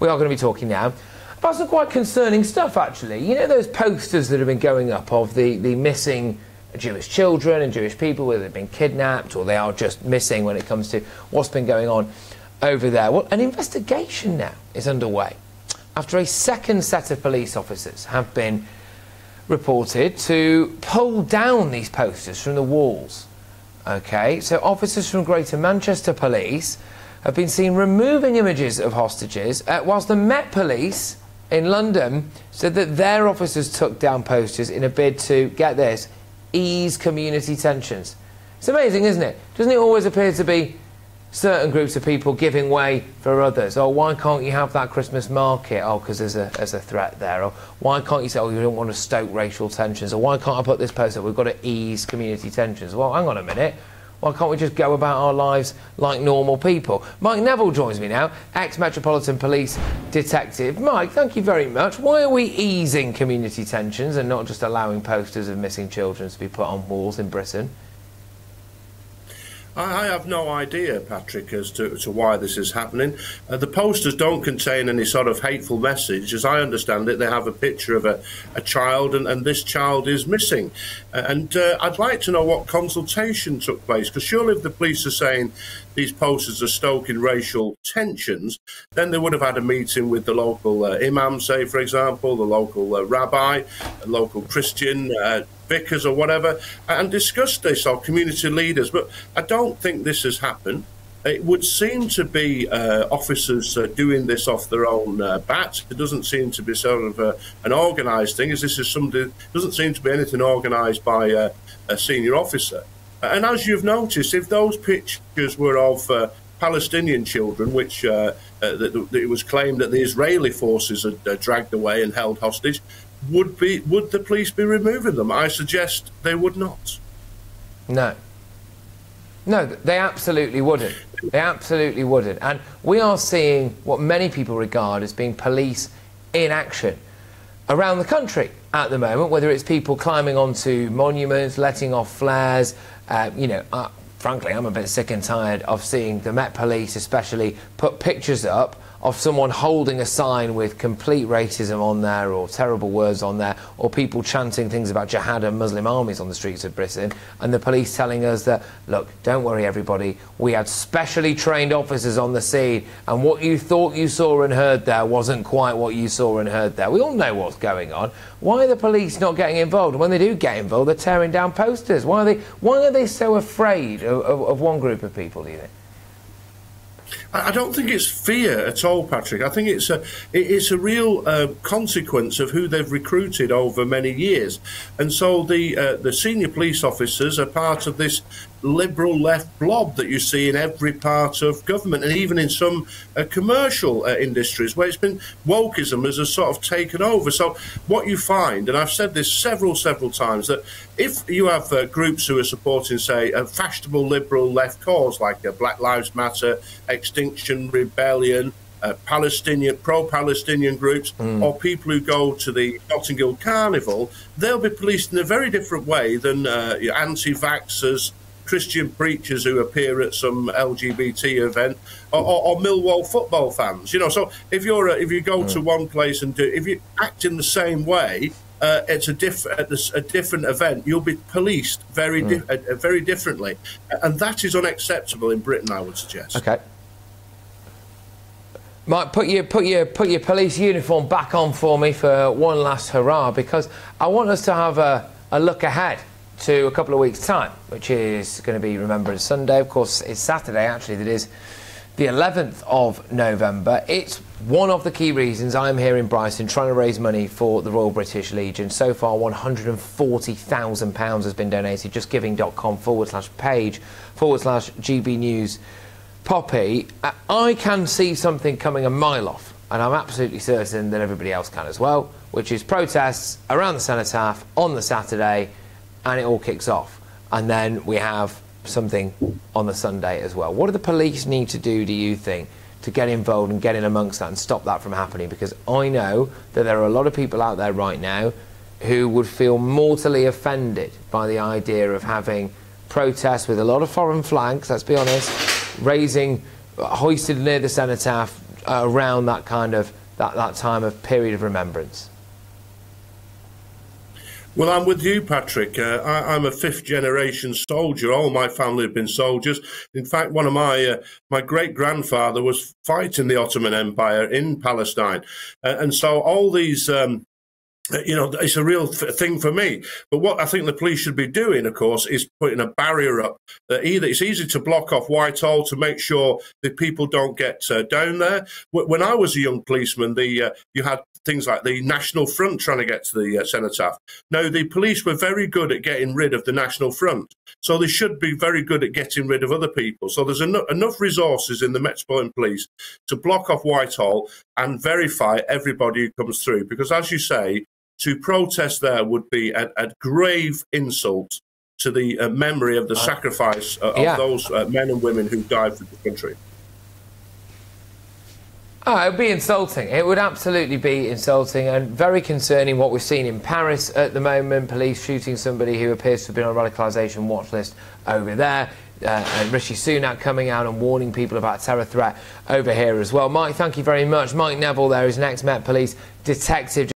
we are going to be talking now about some quite concerning stuff, actually. You know those posters that have been going up of the missing Jewish children and Jewish people, whether they've been kidnapped or they are just missing when it comes to what's been going on over there? Well, an investigation now is underway after a second set of police officers have been reported to pull down these posters from the walls. OK, so officers from Greater Manchester Police have been seen removing images of hostages, whilst the Met Police in London said that their officers took down posters in a bid to, get this, ease community tensions. It's amazing, isn't it? Doesn't it always appear to be certain groups of people giving way for others? Oh, why can't you have that Christmas market? Oh, because there's a threat there. Or why can't you say, oh, you don't want to stoke racial tensions? Or why can't I put this post up? We've got to ease community tensions. Well, hang on a minute. Why can't we just go about our lives like normal people? Mike Neville joins me now, ex-Metropolitan Police detective. Mike, thank you very much. Why are we easing community tensions and not just allowing posters of missing children to be put on walls in Britain? I have no idea, Patrick, as to why this is happening. The posters don't contain any sort of hateful message. As I understand it, they have a picture of a child, and this child is missing. And I'd like to know what consultation took place, because surely if the police are saying these posters are stoking racial tensions, then they would have had a meeting with the local imam, say, for example, the local rabbi, a local Christian vicars or whatever, and discuss this, or community leaders. But I don't think this has happened. It would seem to be officers doing this off their own bat. It doesn't seem to be sort of an organised thing, as this is something, doesn't seem to be anything organised by a senior officer. And as you've noticed, if those pictures were of Palestinian children, which it was claimed that the Israeli forces had dragged away and held hostage, would the police be removing them? I suggest they would not. No. No, they absolutely wouldn't. They absolutely wouldn't. And we are seeing what many people regard as being police in action around the country at the moment, whether it's people climbing onto monuments, letting off flares. Frankly, I'm a bit sick and tired of seeing the Met Police especially put pictures up of someone holding a sign with complete racism on there or terrible words on there, or people chanting things about jihad and Muslim armies on the streets of Britain, and the police telling us that, look, don't worry everybody, we had specially trained officers on the scene, and what you thought you saw and heard there wasn't quite what you saw and heard there. We all know what's going on. Why are the police not getting involved? And when they do get involved, they're tearing down posters. Why are they so afraid of one group of people, do you think? I don't think it's fear at all, Patrick. I think it's a real consequence of who they've recruited over many years. And so the senior police officers are part of this liberal left blob that you see in every part of government, and even in some commercial industries where it's been wokeism has sort of taken over. So what you find, and I've said this several times, that if you have groups who are supporting, say, a fashionable liberal left cause like Black Lives Matter, Extinction Rebellion, pro-Palestinian groups, or people who go to the Notting Hill Carnival, they'll be policed in a very different way than anti-vaxxers, Christian preachers who appear at some LGBT event, or Millwall football fans. So if you go to one place and if you act in the same way, at a different event, you'll be policed very differently, and that is unacceptable in Britain, I would suggest. Okay. Mike, put your police uniform back on for me for one last hurrah, because I want us to have a look ahead to a couple of weeks' time, which is going to be Remembrance Sunday. Of course, it's Saturday, actually, that is the 11th of November. It's one of the key reasons I'm here in Brighton trying to raise money for the Royal British Legion. So far, £140,000 has been donated. JustGiving.com/page/GB News Poppy. I can see something coming a mile off, and I'm absolutely certain that everybody else can as well, which is protests around the cenotaph on the Saturday, and it all kicks off. And then we have something on the Sunday as well. What do the police need to do, do you think, to get involved and get in amongst that and stop that from happening? Because I know that there are a lot of people out there right now who would feel mortally offended by the idea of having protests with a lot of foreign flags, let's be honest, hoisted near the cenotaph, around that kind of that time of period of remembrance? Well, I'm with you, Patrick. I'm a fifth-generation soldier. All my family have been soldiers. In fact, one of my great-grandfather was fighting the Ottoman Empire in Palestine. And so all these... it's a real thing for me. But what I think the police should be doing, of course, is putting a barrier up. Either it's easy to block off Whitehall to make sure that people don't get down there. When I was a young policeman, you had things like the National Front trying to get to the cenotaph. Now, the police were very good at getting rid of the National Front, so they should be very good at getting rid of other people. So there's enough resources in the Metropolitan Police to block off Whitehall and verify everybody who comes through. Because, as you say, to protest there would be a grave insult to the memory of the sacrifice of those men and women who died for the country. Oh, it would be insulting. It would absolutely be insulting and very concerning what we've seen in Paris at the moment. Police shooting somebody who appears to have been on a radicalisation watch list over there. And Rishi Sunak coming out and warning people about a terror threat over here as well. Mike, thank you very much. Mike Neville there is an ex-Met Police detective.